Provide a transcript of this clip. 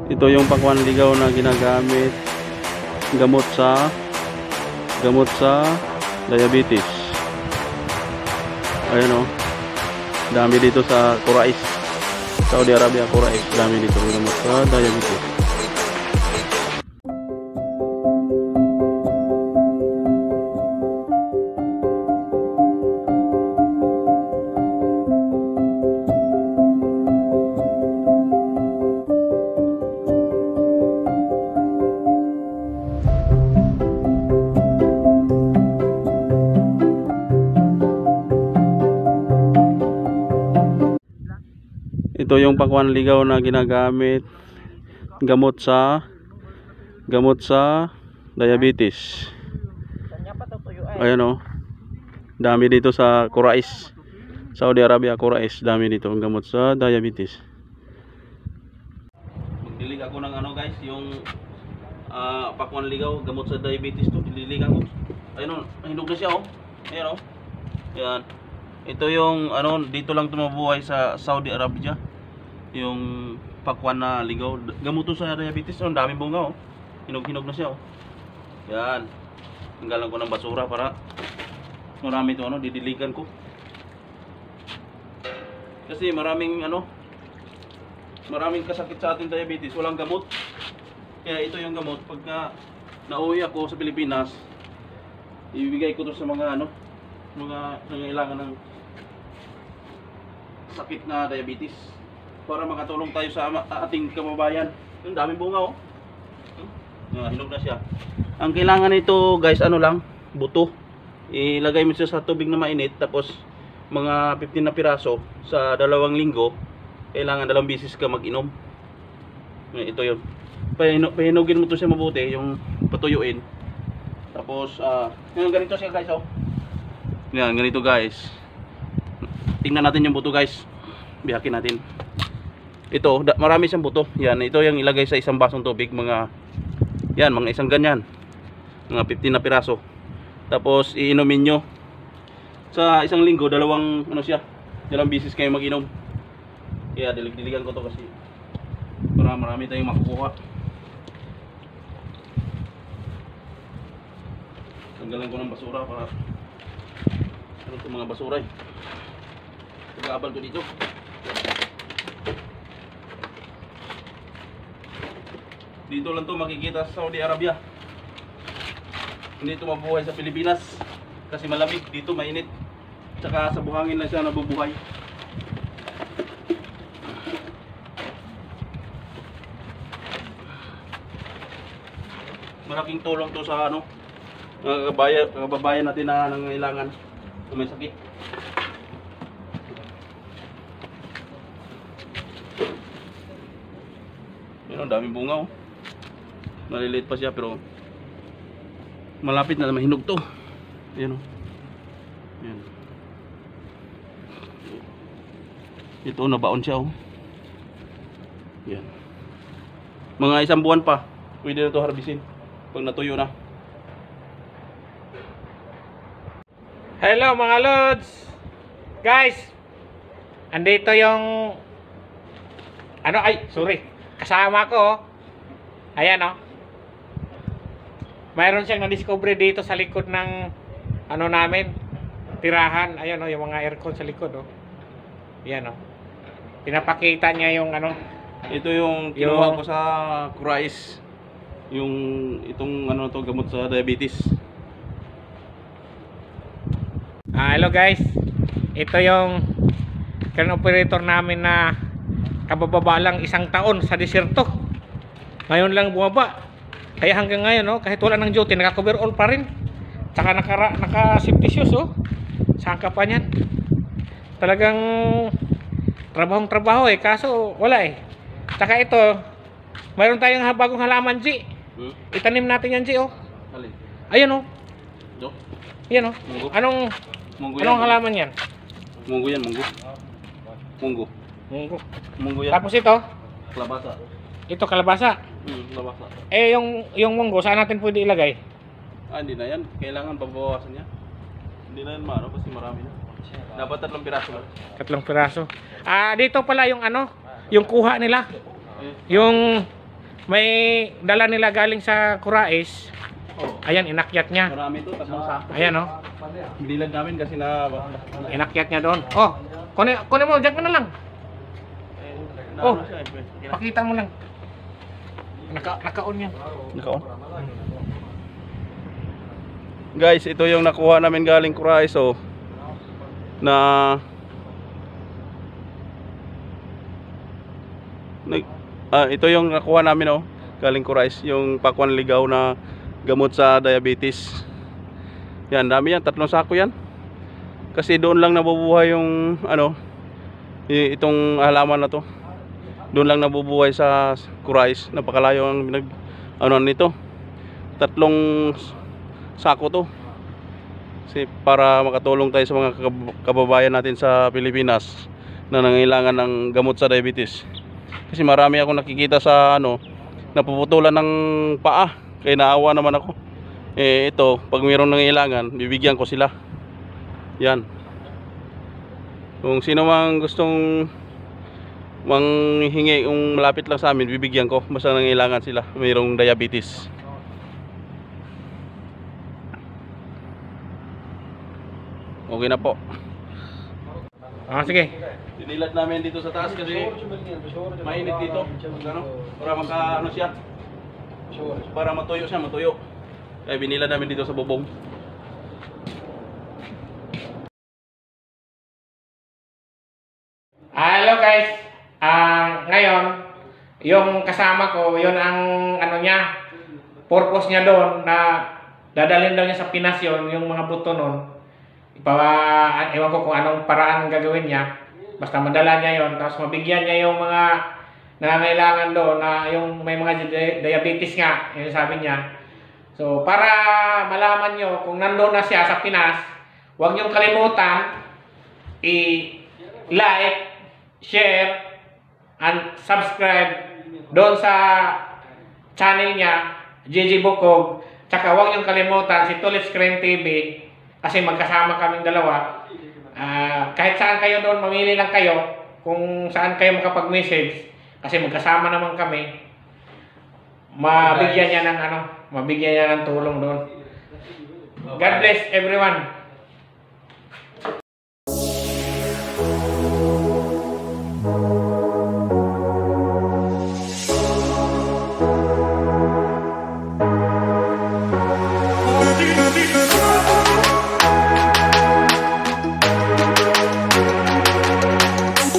Ito yung pangpanligaw na ginagamit gamot sa diabetes. Ayan o, dami dito sa Qurais, Saudi Arabia. Qurais, dami dito gamot sa diabetes. Ito yung pangpanligaw na ginagamit gamot sa diabetes. Ayan o, dami dito sa Qurais, Saudi Arabia. Qurais, dami dito ang gamot sa diabetes. Magdilig ako ng ano guys, yung pangpanligaw gamot sa diabetes to. Dilig ako. Ayun o, hinog na siya o. Ayan o. Yan. Ito yung ano, dito lang tumabuhay sa Saudi Arabia. Yung pakwan na ligaw, gamot sa diabetes. Ang daming bunga oh. Hinog-hinog na siya oh. Yan. Tanggalan ko ng basura para marami ito ano, didiligan ko. Kasi maraming kasakit sa ating diabetes, walang gamot. Kaya ito yung gamot. Pagka nauwi ako sa Pilipinas, ibibigay ko to sa mga mga nangailangan ng sakit na diabetes, para makatulong tayo sa ating kababayan. Yung daming bunga oh. Hinog na siya. Ang kailangan nito guys, ano lang, buto. Ilagay mo siya sa tubig na mainit, tapos mga 15 na piraso sa 2 linggo. Kailangan 2 beses ka mag-inom. Ito yun. Pahinugin mo to siya mabuti, yung patuyuin. Tapos yung ganito siya guys oh. Yan, ganito guys. Tingnan natin yung buto guys. Bihakin natin. Ito, marami siyang buto. Yan, ito yung ilagay sa isang basong tubig, mga isang ganyan. Mga 15 na piraso. Tapos iinumin nyo. Sa 1 linggo, 2 beses kayo mag-inom. Kaya dilig-diligan ko to kasi para marami tayong makukuha. Tanggalan ko ng basura para ano itong mga basura eh. Pag-aabal ko dito. Dito lang to makikita sa Saudi Arabia. Hindi ito mabuhay sa Pilipinas kasi malamig, dito mainit. Tsaka sa buhangin lang siya nabubuhay. Malaking tulong to sa mga kababayan natin na nangailangan kung may sakit. Yan, daming bunga oh. Maliliit pa siya pero malapit na mahinog to. Ayan o. Ayan. Ito nabaon siya o. Ayan. Mga 1 buwan pa pwede na to harbisin pag natuyo na. Hello mga lods. Guys, andito yung kasama ko oh. Ayan oh. Mayroon siyang na-discover dito sa likod ng namin, tirahan. Ayan oh, yung mga aircon sa likod oh. Ayan oh. Pinapakita niya yung Ito yung kinuha ko sa Qurais. Yung itong to gamot sa diabetes. Hello guys. Ito yung crane operator namin na kabababa lang 1 taon sa disyerto. Ngayon lang bumaba. Kaya hanggang ngayon kahit wala ng duty, naka-coverall pa rin. Tsaka naka-safety shoes Saka pa niyan. Talagang trabahong-trabaho kaso wala Tsaka ito, mayroon tayong bagong halaman G. Itanim natin yan G Ayun Yan Anong halaman yan? Munggo yan, munggo. Munggo yan. Tapos ito? Kalabasa. Ito kalabasa. Kalabasa. Yung munggo saan natin pwede ilagay? Hindi na yan. Kailangan pabawasan niya. Hindi na yan kasi marami na. Dapat 3 piraso lang. 3 piraso. Dito pala yung yung kuha nila. Yung may dala nila galing sa Kurais. Oh, Ayan, inakyat niya. marami to, tatlong sako. Ayan oh. Binilad namin kasi na Inakyat niya doon. Oh, kunin mo, diyan ka na lang. Oh. siya, eh. Pakita mo lang. Naka-on yan. Naka-on. Guys, ito yung nakuha namin galing Kurais, oh. Ito yung nakuha namin, oh, galing Kurais, yung pakwan ligaw na gamot sa diabetes. Yan, dami yan, 3 sako yan. Kasi doon lang nabubuhay yung ano, itong halaman na to. Doon lang nabubuhay sa Kurais. Napakalayo ang ano nito. 3 sako to. Kasi para makatulong tayo sa mga kababayan natin sa Pilipinas na nangailangan ng gamot sa diabetes. Kasi marami akong nakikita sa ano, napuputulan ng paa. Kaya naawa naman ako. Ito, pag mayroong nangailangan, bibigyan ko sila. Yan. Kung sino mang gustong manghingi, kung malapit lang sa amin, bibigyan ko. Basta nangailangan sila, mayroong diabetes. Okay na po. Sige. Dinilat namin dito sa taas kasi mainit dito. Ano? Para ano siya. Para matuyo siya, matuyo. Kaya binilad namin dito sa bubong. Hello guys. Ngayon, yung kasama ko, yun ang ano niya, purpose niya doon na dadalhin daw niya sa Pinas yung mga buto nun. Ewan ko kung anong paraan gagawin niya. Basta madala niya yon, tapos mabigyan niya yung mga nangangailangan doon na yung may mga diabetes nga, yun sabi niya. So, para malaman nyo kung nandoon na siya sa Pinas, huwag niyong kalimutan i-like, share, and subscribe doon sa channel niya, JJ Bukog. Tsaka huwag niyong kalimutan si Tulip Screen TV kasi magkasama kaming dalawa. Kahit saan kayo doon, mamili lang kayo kung saan kayo makapag-message kasi magkasama naman kami. Mabigyan niya ng tulong doon. God bless everyone.